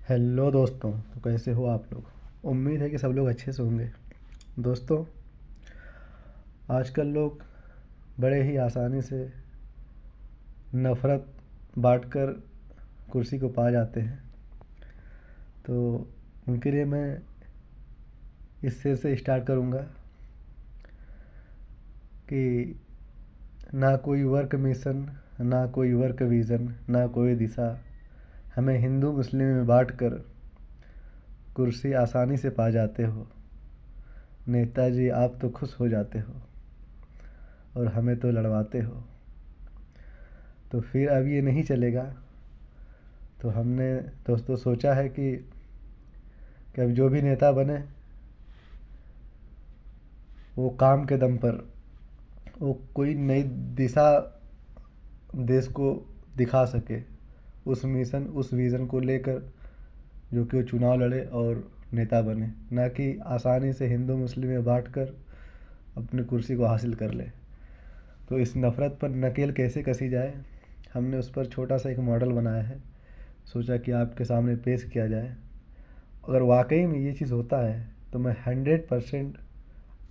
Hello दोस्तों। तो कैसे हो आप लोग? उम्मीद है कि सब लोग अच्छे से होंगे। दोस्तों, आजकल लोग बड़े ही आसानी से नफ़रत बांटकर कुर्सी को पा जाते हैं। तो उनके लिए मैं इस शेर से स्टार्ट करूँगा कि ना कोई वर्क मिशन, ना कोई वर्क विज़न, ना कोई दिशा, हमें हिंदू मुस्लिम में बांट कर कुर्सी आसानी से पा जाते हो। नेताजी आप तो खुश हो जाते हो और हमें तो लड़वाते हो। तो फिर अब ये नहीं चलेगा। तो हमने दोस्तों सोचा है कि अब जो भी नेता बने वो काम के दम पर वो कोई नई दिशा देश को दिखा सके, उस मिशन उस विज़न को लेकर जो कि वो चुनाव लड़े और नेता बने, ना कि आसानी से हिंदू मुस्लिम में बांट कर अपनी कुर्सी को हासिल कर ले। तो इस नफ़रत पर नकेल कैसे कसी जाए, हमने उस पर छोटा सा एक मॉडल बनाया है। सोचा कि आपके सामने पेश किया जाए। अगर वाकई में ये चीज़ होता है तो मैं 100%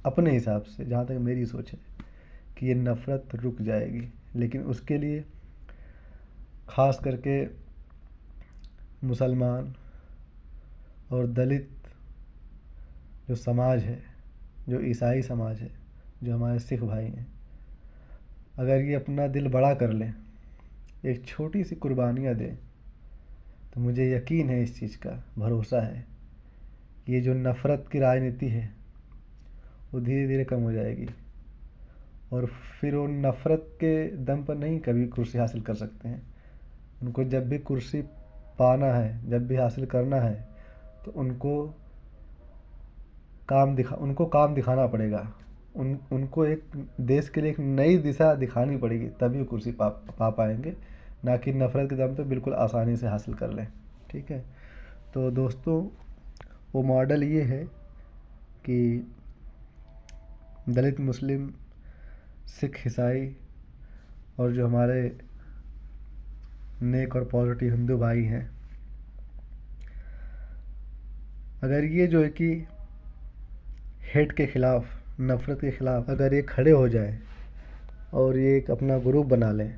अपने हिसाब से, जहाँ तक मेरी सोच है, कि ये नफ़रत रुक जाएगी। लेकिन उसके लिए ख़ास करके मुसलमान और दलित जो समाज है, जो ईसाई समाज है, जो हमारे सिख भाई हैं, अगर ये अपना दिल बड़ा कर लें, एक छोटी सी कुर्बानियाँ दें, तो मुझे यकीन है, इस चीज़ का भरोसा है, ये जो नफ़रत की राजनीति है वो धीरे धीरे कम हो जाएगी। और फिर वो नफ़रत के दम पर नहीं कभी कुर्सी हासिल कर सकते हैं। उनको जब भी कुर्सी पाना है, जब भी हासिल करना है, तो उनको काम दिखाना पड़ेगा। उनको एक देश के लिए एक नई दिशा दिखानी पड़ेगी, तभी वो कुर्सी पा पाएंगे, ना कि नफ़रत के दम पे बिल्कुल आसानी से हासिल कर लें। ठीक है। तो दोस्तों, वो मॉडल ये है कि दलित, मुस्लिम, सिख, ईसाई और जो हमारे नेक और पॉजिटिव हिंदू भाई हैं, अगर ये जो है कि हेट के ख़िलाफ़, नफ़रत के ख़िलाफ़ अगर ये खड़े हो जाए और ये एक अपना ग्रुप बना लें,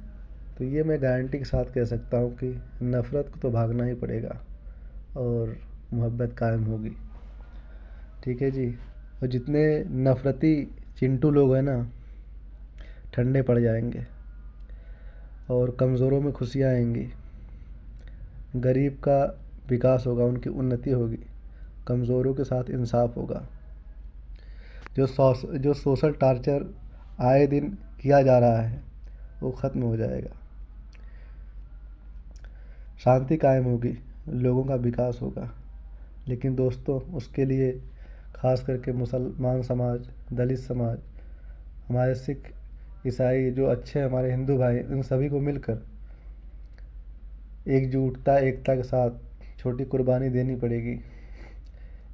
तो ये मैं गारंटी के साथ कह सकता हूँ कि नफ़रत को तो भागना ही पड़ेगा और मोहब्बत कायम होगी। ठीक है जी। और जितने नफ़रती चिंटू लोग हैं ना, ठंडे पड़ जाएंगे और कमज़ोरों में खुशियाँ आएंगी। गरीब का विकास होगा, उनकी उन्नति होगी, कमज़ोरों के साथ इंसाफ होगा। जो सोशल टार्चर आए दिन किया जा रहा है वो ख़त्म हो जाएगा, शांति कायम होगी, लोगों का विकास होगा। लेकिन दोस्तों, उसके लिए ख़ास करके मुसलमान समाज, दलित समाज, हमारे सिख, ईसाई, जो अच्छे हमारे हिंदू भाई, इन सभी को मिलकर एकजुटता, एकता के साथ छोटी कुर्बानी देनी पड़ेगी।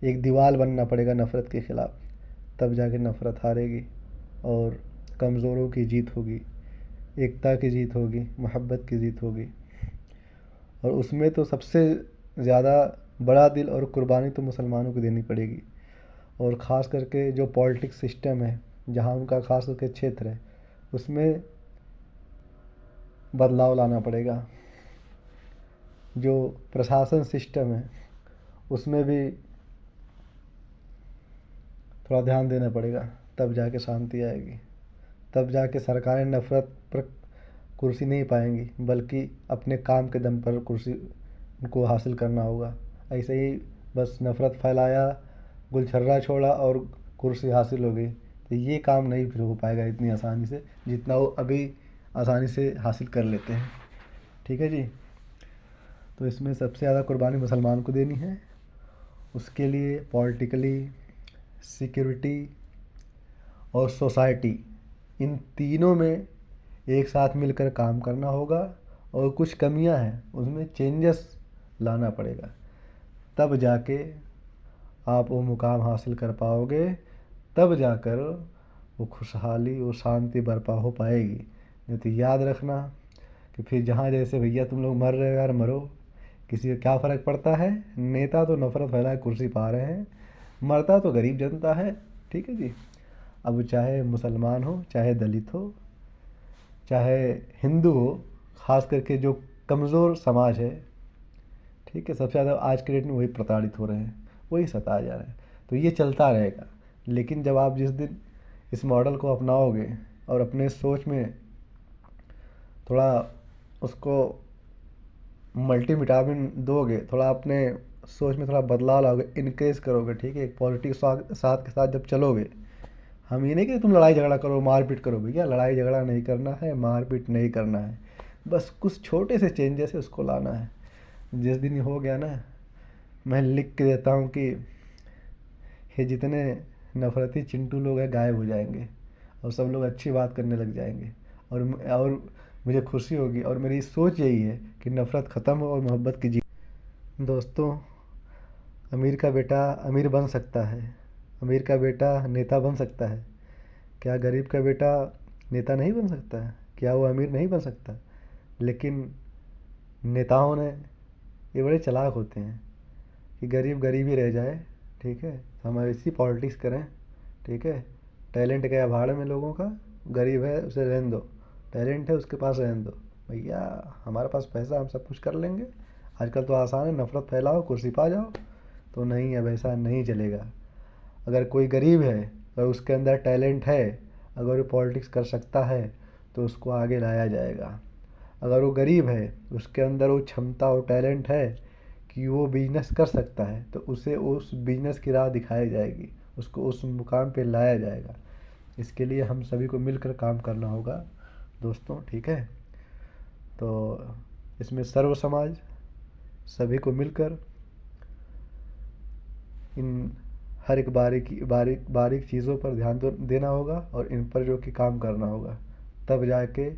एक दीवार बनना पड़ेगा नफ़रत के ख़िलाफ़, तब जाके नफ़रत हारेगी और कमज़ोरों की जीत होगी, एकता की जीत होगी, मोहब्बत की जीत होगी। और उसमें तो सबसे ज़्यादा बड़ा दिल और कुर्बानी तो मुसलमानों को देनी पड़ेगी। और ख़ास करके जो पॉलिटिक्स सिस्टम है, जहाँ उनका ख़ास करके क्षेत्र है, उसमें बदलाव लाना पड़ेगा। जो प्रशासन सिस्टम है उसमें भी थोड़ा ध्यान देना पड़ेगा, तब जाके शांति आएगी। तब जाके सरकारें नफ़रत पर कुर्सी नहीं पाएंगी, बल्कि अपने काम के दम पर कुर्सी उनको हासिल करना होगा। ऐसे ही बस नफ़रत फैलाया, गुलछर्रा छोड़ा और कुर्सी हासिल हो गई, तो ये काम नहीं फिर हो पाएगा इतनी आसानी से, जितना वो अभी आसानी से हासिल कर लेते हैं। ठीक है जी। तो इसमें सबसे ज़्यादा कुर्बानी मुसलमान को देनी है। उसके लिए पॉलिटिकली, सिक्योरिटी और सोसाइटी, इन तीनों में एक साथ मिलकर काम करना होगा। और कुछ कमियां हैं उसमें चेंजेस लाना पड़ेगा, तब जाके आप वो मुकाम हासिल कर पाओगे, तब जाकर वो खुशहाली, वो शांति बरपा हो पाएगी। नहीं तो याद रखना कि फिर जहाँ जैसे भैया तुम लोग मर रहे हो यार, मरो, किसी को क्या फ़र्क पड़ता है, नेता तो नफरत फैला के कुर्सी पा रहे हैं, मरता तो गरीब जनता है। ठीक है जी। अब चाहे मुसलमान हो, चाहे दलित हो, चाहे हिंदू हो, ख़ास करके जो कमज़ोर समाज है, ठीक है, सबसे ज़्यादा आज के डेट में वही प्रताड़ित हो रहे हैं, वही सताए जा रहे हैं। तो ये चलता रहेगा। लेकिन जब आप जिस दिन इस मॉडल को अपनाओगे और अपने सोच में थोड़ा उसको मल्टीविटामिन दोगे, थोड़ा अपने सोच में थोड़ा बदलाव लाओगे, इनक्रेज करोगे, ठीक है, एक पॉलिटिक्स साथ के साथ जब चलोगे, हम ये नहीं कि तुम लड़ाई झगड़ा करो, मारपीट करो। भैया लड़ाई झगड़ा नहीं करना है, मारपीट नहीं करना है, बस कुछ छोटे से चेंजेस है उसको लाना है। जिस दिन ये हो गया ना, मैं लिख के देता हूँ कि ये जितने नफरती चिंटू लोग हैं गायब हो जाएंगे और सब लोग अच्छी बात करने लग जाएंगे। और मुझे खुशी होगी और मेरी सोच यही है कि नफ़रत ख़त्म हो और मोहब्बत की जी। दोस्तों, अमीर का बेटा अमीर बन सकता है, अमीर का बेटा नेता बन सकता है। क्या गरीब का बेटा नेता नहीं बन सकता है? क्या वो अमीर नहीं बन सकता? लेकिन नेताओं ने ये बड़े चालाक होते हैं कि गरीब गरीब ही रह जाए, ठीक है, हम ऐसी पॉलिटिक्स करें, ठीक है, टैलेंट गया भाड़ में लोगों का, गरीब है उसे रहने दो, टैलेंट है उसके पास रहने दो। भैया हमारे पास पैसा, हम सब कुछ कर लेंगे। आजकल तो आसान है, नफ़रत फैलाओ कुर्सी पा जाओ। तो नहीं, अब ऐसा नहीं चलेगा। अगर कोई गरीब है और उसके अंदर टैलेंट है, अगर वो पॉलिटिक्स कर सकता है तो उसको आगे लाया जाएगा। अगर वो गरीब है, उसके अंदर वो क्षमता और टैलेंट है कि वो बिजनेस कर सकता है, तो उसे उस बिजनेस की राह दिखाई जाएगी, उसको उस मुकाम पे लाया जाएगा। इसके लिए हम सभी को मिलकर काम करना होगा दोस्तों, ठीक है। तो इसमें सर्व समाज सभी को मिलकर इन हर एक बारीक बारीक चीज़ों पर ध्यान देना होगा और इन पर जो कि काम करना होगा, तब जाके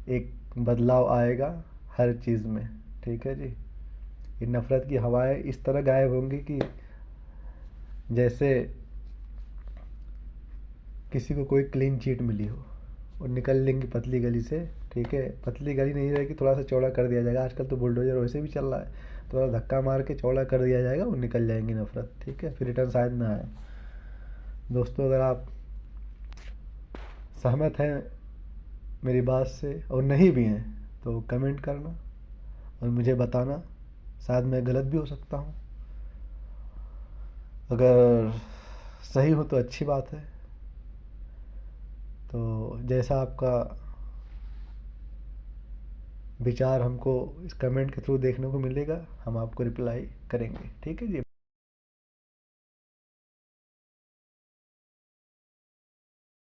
एक बदलाव आएगा हर चीज़ में, ठीक है जी। ये नफ़रत की हवाएं इस तरह गायब होंगी कि जैसे किसी को कोई क्लीन चिट मिली हो और निकल लेंगी पतली गली से, ठीक है, पतली गली नहीं रहेगी, थोड़ा सा चौड़ा कर दिया जाएगा। आजकल तो बुलडोजर वैसे भी चल रहा है, थोड़ा धक्का मार के चौड़ा कर दिया जाएगा, वो निकल जाएंगी नफ़रत, ठीक है, फिर रिटर्न शायद ना आए। दोस्तों, अगर आप सहमत हैं मेरी बात से और नहीं भी हैं तो कमेंट करना और मुझे बताना, शायद मैं गलत भी हो सकता हूँ। अगर सही हो तो अच्छी बात है। तो जैसा आपका विचार हमको इस कमेंट के थ्रू देखने को मिलेगा, हम आपको रिप्लाई करेंगे, ठीक है जी।